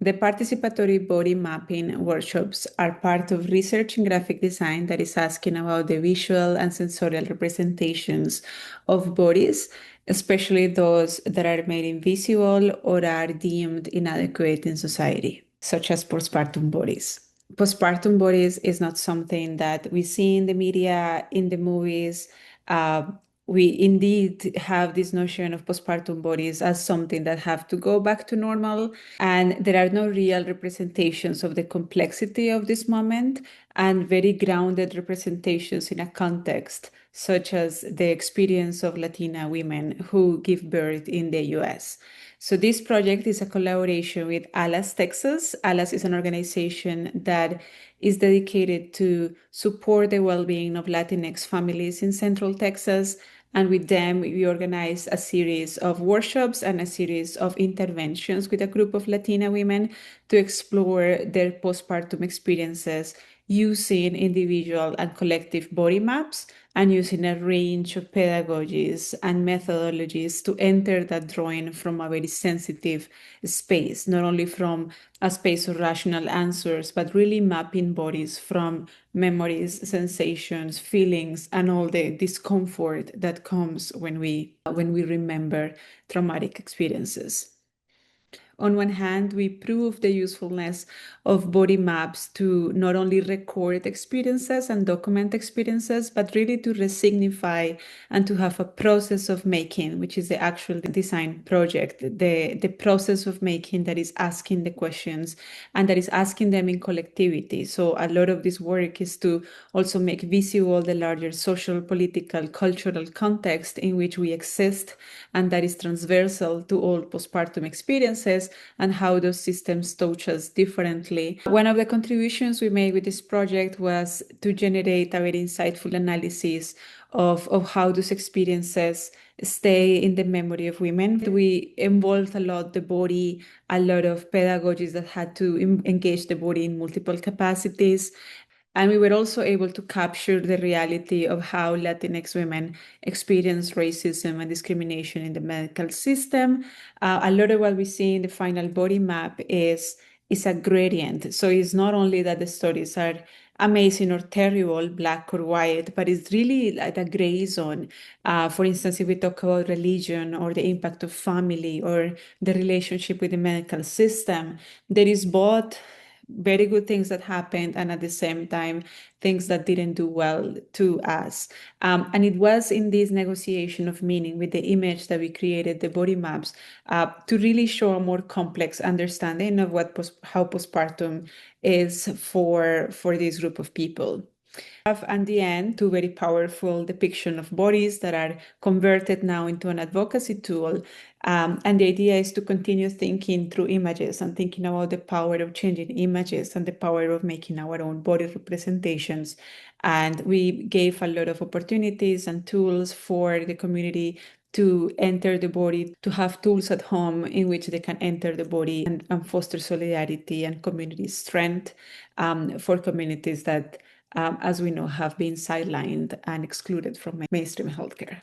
The participatory body mapping workshops are part of research in graphic design that is asking about the visual and sensorial representations of bodies, especially those that are made invisible or are deemed inadequate in society, such as postpartum bodies. Postpartum bodies is not something that we see in the media, in the movies. Uh, we indeed have this notion of postpartum bodies as something that have to go back to normal, and there are no real representations of the complexity of this moment and very grounded representations in a context, such as the experience of Latina women who give birth in the US. So this project is a collaboration with ALAS Texas. ALAS is an organization that is dedicated to support the well-being of Latinx families in Central Texas. And with them, we organized a series of workshops and a series of interventions with a group of Latina women to explore their postpartum experiences using individual and collective body maps and using a range of pedagogies and methodologies to enter that drawing from a very sensitive space, not only from a space of rational answers, but really mapping bodies from memories, sensations, feelings, and all the discomfort that comes when we remember traumatic experiences. On one hand, we prove the usefulness of body maps to not only record experiences and document experiences, but really to resignify and to have a process of making, which is the actual design project, the process of making that is asking the questions and that is asking them in collectivity. So a lot of this work is to also make visible the larger social, political, cultural context in which we exist, and that is transversal to all postpartum experiences and how those systems touch us differently. One of the contributions we made with this project was to generate a very insightful analysis of how those experiences stay in the memory of women. We involved a lot the body, a lot of pedagogies that had to engage the body in multiple capacities. And we were also able to capture the reality of how Latinx women experience racism and discrimination in the medical system. A lot of what we see in the final body map is a gradient. So it's not only that the stories are amazing or terrible, black or white, but it's really like a gray zone. For instance, if we talk about religion or the impact of family or the relationship with the medical system, there is both very good things that happened and at the same time things that didn't do well to us. And it was in this negotiation of meaning with the image that we created, the body maps, to really show a more complex understanding of how postpartum is for this group of people. And the end, two very powerful depiction of bodies that are converted now into an advocacy tool. And the idea is to continue thinking through images and thinking about the power of changing images and the power of making our own body representations. And we gave a lot of opportunities and tools for the community to enter the body, to have tools at home in which they can enter the body and foster solidarity and community strength for communities that as we know, have been sidelined and excluded from mainstream healthcare.